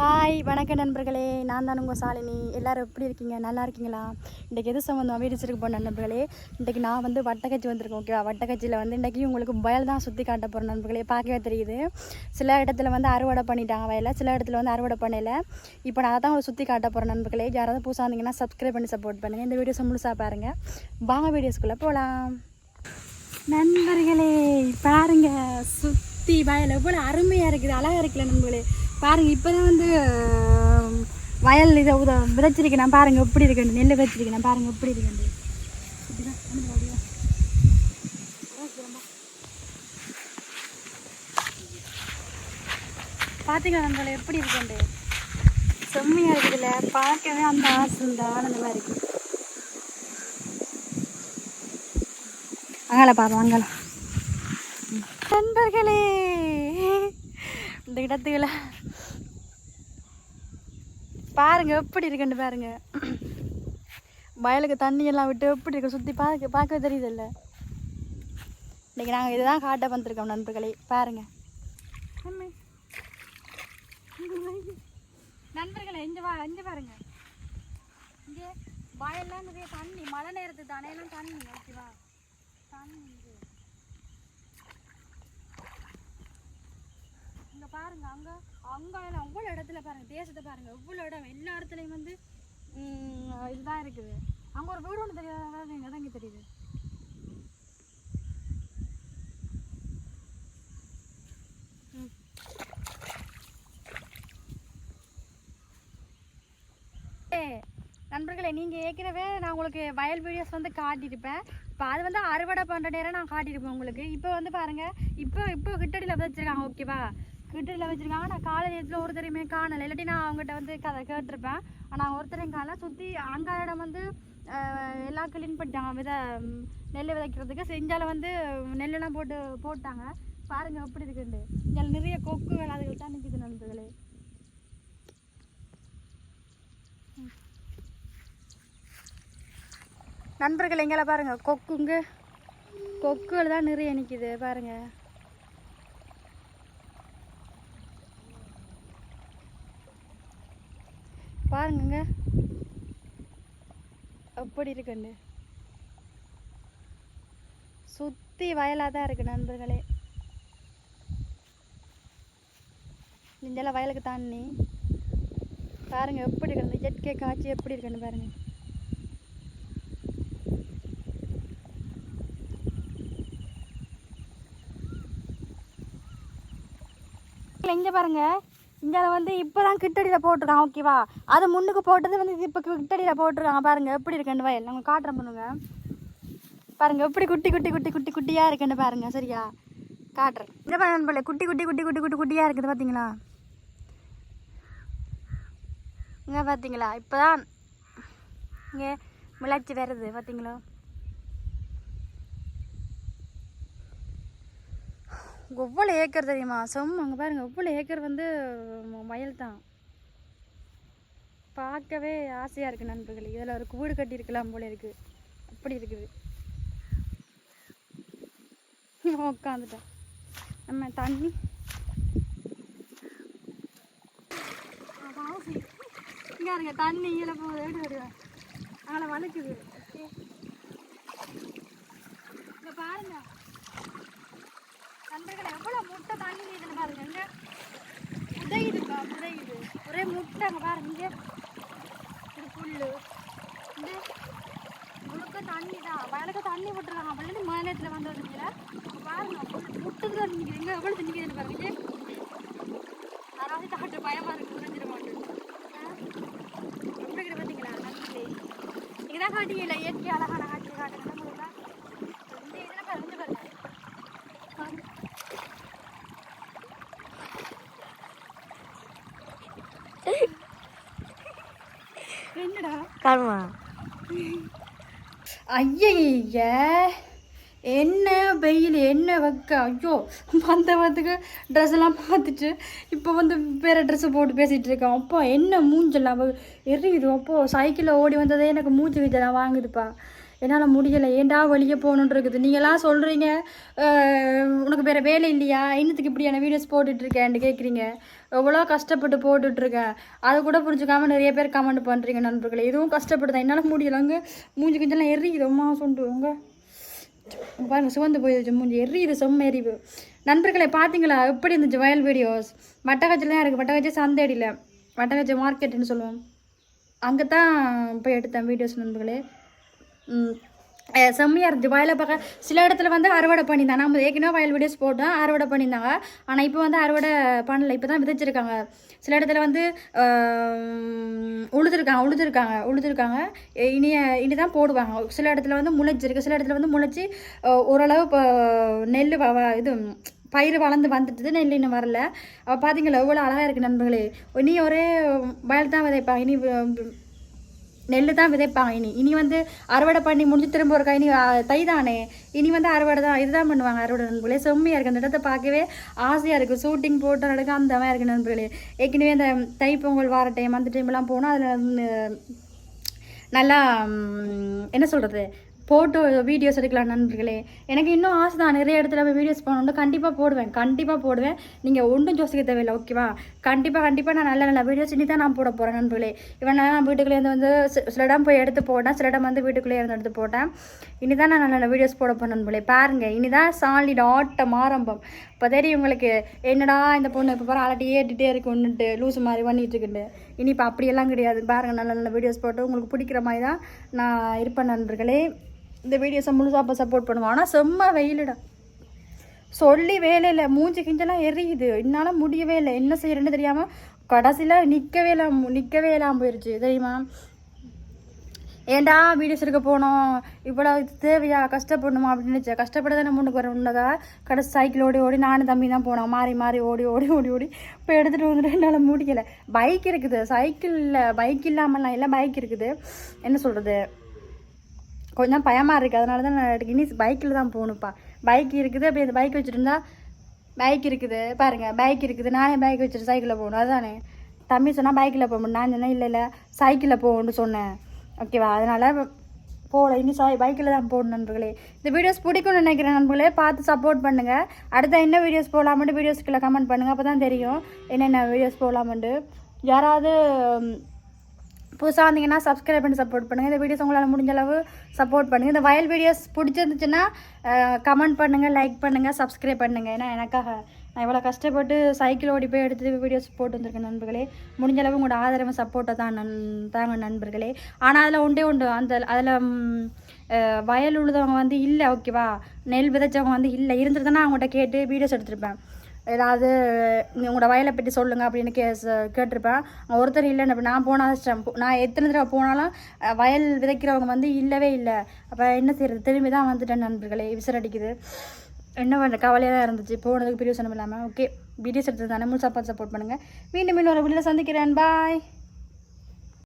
Hi வணக்கம் நண்பர்களே, நான் தான் உங்கள் சாலினி. எல்லோரும் எப்படி இருக்கீங்க? நல்லா இருக்கீங்களா? இன்றைக்கி எது சம்மந்தமாக வீடிச்சிருக்கு போன நண்பர்களே, இன்றைக்கி நான் வந்து வட்டக்கச்சி வந்திருக்கேன். ஓகேவா? வட்டக்கச்சியில் வந்து இன்றைக்கி உங்களுக்கு வயல் தான் சுற்றி காட்ட போகிறேன் நண்பர்களே. பார்க்கவே தெரியுது. சில இடத்துல வந்து அறுவடை பண்ணிட்டாங்க வயலை, சில இடத்துல வந்து அறுவடை பண்ணலை. இப்போ நான் தான் உங்களுக்கு சுற்றி காட்ட போகிறேன் நண்பர்களே. யாராவது புதுசாக இருந்தீங்கன்னா சப்ஸ்கிரைப் பண்ணி சப்போர்ட் பண்ணுங்கள். இந்த வீடியோஸை முழுசாக பாருங்கள். வாங்க வீடியோஸ்குள்ளே போகலாம். நண்பர்களே பாருங்கள், சுற்றி வயல் எவ்வளோ அருமையாக இருக்குது, அழகாக இருக்குல்ல நண்பர்களே. பாருங்கள், இப்போ தான் வந்து வயல் இதை விதைச்சிருக்கேன். நான் பாருங்கள் எப்படி இருக்குண்டு, நெல் விதைச்சிருக்கேன். நான் பாருங்கள் எப்படி இருக்குண்டு. பார்த்தீங்களா நண்பர்களே எப்படி இருக்குண்டு? செம்மையாக இருக்குதுல்ல, பார்க்கவே அந்த ஆசை இந்த ஆனந்தமாக இருக்குது. அங்கால பார்ப்போம், அங்கால நண்பர்களே இந்த இடத்துக்குள்ள பாருங்க எப்படி இருக்குன்னு பாருங்க. வயலுக்கு தண்ணியெல்லாம் விட்டு எப்படி இருக்கு, சுற்றி பார்க்க தெரியுதில்ல. இன்னைக்கு நாங்கள் இதுதான் காட்ட வந்திருக்கோம் நண்பர்களே. பாருங்க நண்பர்களே, இங்கே பாருங்க. இங்கே வயல்லாம் நிறைய தண்ணி, மழை நேரத்துக்கு தானே எல்லாம் தண்ணி. ஓகேவா? தண்ணி இங்கே பாருங்க. அங்கே அவ்வளோ இடத்துல பாருங்க, தேசத்தை பாருங்க, எவ்வளோ இடம், எல்லா இடத்துலையும் வந்து இதுதான் இருக்குது. அங்கே ஒரு வீடு ஒன்று தெரியாது, எங்கே தான் இங்கே தெரியுது. நண்பர்களே, நீங்கள் ஏற்கனவே நான் உங்களுக்கு வயல் வீடியோஸ் வந்து காட்டியிருப்பேன். இப்போ அது வந்து அறுவடை பண்ணுற நேரம் நான் காட்டியிருப்பேன் உங்களுக்கு. இப்போ வந்து பாருங்கள், இப்போ கிட்டடியில் வச்சுருக்காங்க. ஓகேவா? கிட்டடியில் வச்சுருக்காங்க. நான் காலை நேரத்தில் ஒருத்தரையுமே காணலை, இல்லாட்டி நான் அவங்ககிட்ட வந்து கதை கேட்டிருப்பேன். ஆனால் ஒருத்தரையும் காணல. சுற்றி அங்கே இடம் வந்து எல்லா கிளீன் பண்ணிட்டாங்க. நெல் விதைக்கிறதுக்கு செஞ்சால வந்து நெல்லெல்லாம் போட்டாங்க. பாருங்கள் எப்படி இருக்குண்டு. இங்கே நிறைய கொக்குகள் அதுகள் தான் நிற்குது நண்பர்களே. நண்பர்கள் எங்களை பாருங்கள், கொக்குகள் தான் நிறைய நிற்கிது பாருங்கள். பாருங்க எப்படி இருக்குண்டு. சுற்றி வயலாக தான் இருக்குது நண்பர்களே. இங்கெல்லாம் வயலுக்கு தண்ணி பாருங்க எப்படி இருக்கு. இயற்கை காட்சி எப்படி இருக்குன்னு பாருங்க. இங்கே பாருங்க, இங்கே வந்து இப்போ தான் கிட்டடியில் போட்டிருக்காங்க. ஓகேவா? அது முன்னுக்கு போட்டது வந்து இப்போ கிட்டடியில் போட்டிருக்காங்க. பாருங்கள் எப்படி இருக்குன்னு வயல். நாங்கள் காட்டுறோம் பண்ணுங்க. பாருங்கள் எப்படி குட்டியாக இருக்குன்னு பாருங்கள். சரியா? காட்டுறேன். இங்கே பாருங்க நண்பர்களே, குட்டியாக இருக்குது பார்த்தீங்களா? இங்கே பார்த்தீங்களா? இப்போ தான் இங்கே முளைச்சி வருது பார்த்தீங்களா? எவ்வளோ ஏக்கர் தெரியுமா? அங்கே பாருங்கள், எவ்வளோ ஏக்கர் வந்து வயல் தான். பார்க்கவே ஆசையாக இருக்குது நண்பர்களே. இதில் ஒரு வீடு கட்டியிருக்கலாம் போல இருக்குது. அப்படி இருக்குது. உட்காந்துட்டேன். நம்ம தண்ணி இங்கே இருங்க, தண்ணி கீழே போகுது. எப்படி வருவேன் அங்கே வலுக்குது. இங்கே பாருங்க நண்பர்களே, எவ்வளோ முட்டை தண்ணி நீதுன்னு பாருங்க. இங்கே புதையுது ஒரே முட்டை. அங்கே பாருங்க, இங்கே இது புல், இங்கே முழுக்க தண்ணி தான். வயலுக்கு தண்ணி விட்டுருக்காங்க. அப்படின்ட்டு மாநிலத்தில் வந்து வந்தீங்கள பாருங்க, முட்டுக்கு தான் நிற்கிது. இங்கே எவ்வளோ நிற்கிதுன்னு பாருங்க. யாராவது தாட்டு பயமாக இருக்குது, புரிஞ்சிட மாட்டேன். எப்படி இருக்குது பார்த்தீங்களா நண்பர்களே? நீங்கள் தான் காட்டிங்கல்ல இயற்கை அழகான காட்சி காட்டுங்க. இந்த இதில் பாருங்க பாருங்க. என்னடா காணுமா? ஐய என்ன வெயில், என்ன வைக்க. ஐயோ வந்ததுக்கு ட்ரெஸ் எல்லாம் பார்த்துட்டு இப்போ வந்து வேறு ட்ரெஸ்ஸை போட்டு பேசிகிட்டு இருக்கேன். அப்போ என்ன மூஞ்செல்லாம் எரியுது. அப்போது சைக்கிளில் ஓடி வந்ததே எனக்கு மூஞ்சி வீச்செல்லாம் வாங்குதுப்பா. என்னால் முடியலை, ஏண்டா வெளியே போகணுன்னு இருக்குது. நீங்களாம் சொல்கிறீங்க உனக்கு வேறு வேலை இல்லையா, இன்னத்துக்கு இப்படியான வீடியோஸ் போட்டுட்ருக்கேன்னு கேட்குறீங்க. எவ்வளோ கஷ்டப்பட்டு போட்டுட்ருக்கேன், அதை கூட புரிஞ்சுக்காமல் நிறைய பேர் கமெண்ட் பண்ணுறீங்க நண்பர்களே. இதுவும் கஷ்டப்பட்டு தான், என்னால் முடியலை. அங்கே மூஞ்சி கிஞ்செல்லாம் எரியுதம்மா சொல்லிட்டுவாங்க பாருங்கள், சிவந்து போயிடுச்சு மூஞ்சி, எரியுது செம்ம எரிவு. நண்பர்களை பார்த்தீங்களா எப்படி இருந்துச்சு வயல் வீடியோஸ்? வட்டக்காட்சியில் தான் இருக்குது, வட்டக்காட்சி சந்தையடியில், வட்டக்காட்சி மார்க்கெட்டுன்னு சொல்லுவோம், அங்கே தான் போய் எடுத்தேன் வீடியோஸ் நண்பர்களே. செம்மையாக இருந்துச்சு. வயலை பார்க்க சில இடத்துல வந்து அறுவடை பண்ணியிருந்தாங்க. நம்ம ஏற்கனவே வயல் வீடியோஸ் போட்டோம், அறுவடை பண்ணியிருந்தாங்க. ஆனால் இப்போ வந்து அறுவடை பண்ணலை, இப்போ தான் விதைச்சிருக்காங்க. சில இடத்துல வந்து உழுதுருக்காங்க. இனி தான் போடுவாங்க. சில இடத்துல வந்து முளைச்சிருக்கு, சில இடத்துல வந்து முளைச்சி ஓரளவு இப்போ நெல் இது பயிர் வளர்ந்து வந்துட்டுது, நெல் இன்னும் வரல. பார்த்தீங்களா எவ்வளோ அழகாக இருக்குது நண்பர்களே. இனி ஒரே வயல் தான் விதைப்பாங்க, இனி நெல் தான் விதைப்பாங்க. இனி வந்து அறுவடை பண்ணி முடிஞ்சு திரும்ப இருக்கா, இனி தை தானே, இனி வந்து அறுவடை தான், இதுதான் பண்ணுவாங்க அறுவடை நண்பர்களே. செம்மையாக இருக்குது, அந்த இடத்த பார்க்கவே ஆசையாக இருக்குது. ஷூட்டிங் போட்டு நடக்க அந்த மாதிரி இருக்குது நண்பர்களே. ஏற்கனவே அந்த தைப்பொங்கல் வார டைம் அந்த டைம்லாம் போனால் அதில் நல்லா என்ன சொல்கிறது போட்டு வீடியோஸ் எடுக்கலாம் நண்பர்களே. எனக்கு இன்னும் ஆசை தான், நிறைய இடத்துல போய் வீடியோஸ் பண்ணணும், கண்டிப்பாக போடுவேன். நீங்கள் ஒன்றும் யோசிக்க தேவையில்லை, ஓகேவா? கண்டிப்பாக நான் நல்ல வீடியோஸ் இனி தான் நான் போட போகிறேன் நண்பர்களே. இவன் நான் வீட்டுக்குள்ளேருந்து வந்து சில இடம் போய் எடுத்து போட்டேன், சில இடம் வந்து வீட்டுக்குள்ளே இருந்து எடுத்து போட்டேன். இனி தான் நான் நல்ல வீடியோஸ் போட போகிறேன் நண்பர்களே. பாருங்கள், இனி தான் சாலிட் ஆட்டம் ஆரம்பம். இப்போ தெரியும் உங்களுக்கு, என்னடா இந்த பொண்ணு இப்போ பாரு அலட்டி ஏற்றிட்டே இருக்கு ஒன்றுட்டு லூஸ் மாதிரி பண்ணிகிட்டு இருக்குண்டு. இனி இப்போ அப்படியெல்லாம் கிடையாது. பாருங்கள், நல்ல வீடியோஸ் போட்டு உங்களுக்கு பிடிக்கிற மாதிரி தான் நான் இருப்பேன் நண்பர்களே. இந்த வீடியோஸை முழுசாக சப்போர்ட் பண்ணுவோம். ஆனால் செம்ம வெயிலிடா, சொல்லி வேலை இல்லை, மூஞ்சி கிஞ்செல்லாம் எரியுது, என்னால் முடியவே இல்லை. என்ன செய்யறேன்னு தெரியாமல் கடைசியில் நிற்கவே இல்லாமல் போயிடுச்சு தெரியுமா. ஏண்டா வீடியோஸ் எடுக்க போனோம், இவ்வளோ தேவையா, கஷ்டப்படணுமா அப்படின்னு நினச்சேன். கஷ்டப்பட தானே முன்னுக்கு வர உன்னதாக கடைசி சைக்கிள் ஓடி நானும் தம்பி தான் போனோம், மாறி ஓடி இப்போ எடுத்துகிட்டு வந்துட்டு என்னால் முடியலை. பைக் இருக்குது, சைக்கிளில் பைக் இல்லாமல்லாம் இல்லை, பைக் இருக்குது. என்ன சொல்கிறது, கொஞ்சம் பயமாக இருக்குது, அதனால தான் நான் இனி பைக்கில் தான் போகணுப்பா. பைக் இருக்குது, அப்படி அந்த பைக் வச்சுருந்தா பைக் இருக்குது பாருங்கள், பைக் இருக்குது, நானே பைக் வச்சுட்டு சைக்கிளில் போகணும். அதுதானே தம்பி சொன்னால் பைக்கில் போக முடியும், நான் சொன்னேன் இல்லை சைக்கிளில் போகணுன்னு சொன்னேன், ஓகேவா? அதனால் போகல, இனி பைக்கில் தான் போகணும் நண்பர்களே. இந்த வீடியோஸ் பிடிக்கும்னு நினைக்கிறேன் நண்பர்களே, பார்த்து சப்போர்ட் பண்ணுங்கள். அடுத்த என்ன வீடியோஸ் போகலாமெண்டு வீடியோஸ்க்குள்ளே கமெண்ட் பண்ணுங்கள், அப்போ தான் தெரியும் என்னென்ன வீடியோஸ் போகலாமெண்டு. யாராவது புதுசாக வந்தீங்கன்னா சப்ஸ்கிரைப் பண்ணி சப்போர்ட் பண்ணுங்கள். இந்த வீடியோஸ் உங்களால் முடிஞ்ச அளவு சப்போர்ட் பண்ணுங்கள். இந்த வயல் வீடியோஸ் பிடிச்சிருந்துச்சுன்னா கமெண்ட் பண்ணுங்கள், லைக் பண்ணுங்கள், சப்ஸ்கிரைப் பண்ணுங்கள். ஏன்னா எனக்காக நான் இவ்வளோ கஷ்டப்பட்டு சைக்கிள் ஓடி போய் எடுத்து வீடியோஸ் போட்டு வந்திருக்கேன் நண்பர்களே. முடிஞ்ச அளவு உங்களோட ஆதரவு சப்போர்ட்டை தான் தாங்க நண்பர்களே. ஆனால் அதில் உண்டு அதில் வயல் உள்ளதவங்க வந்து இல்லை, ஓகேவா? நெல் விதைச்சவங்க வந்து இல்லை, இருந்துட்டு தானே அவங்கள்ட்ட கேட்டு வீடியோஸ் எடுத்துருப்பேன். ஏதாவது உங்களோட வயலை பற்றி சொல்லுங்கள் அப்படின்னு கேட்டிருப்பேன். ஒருத்தர் இல்லைன்னு நான் நான் எத்தனை தடவை போனாலும் வயல் விதைக்கிறவங்க வந்து இல்லவே இல்லை. அப்போ என்ன செய்கிறது, திரும்பி தான் வந்துட்டேன் நண்பர்களே. விசில் அடிக்குது, என்ன பண்ணுற கவலையாக தான் இருந்துச்சு, போனதுக்கு பிரியோசனம் இல்லாமல். ஓகே, வீடியோஸ் எடுத்தது தானே, முழு சப்போர்ட் பண்ணுங்கள். மீண்டும் ஒரு வீடியோவில் சந்திக்கிறேன், பாய்.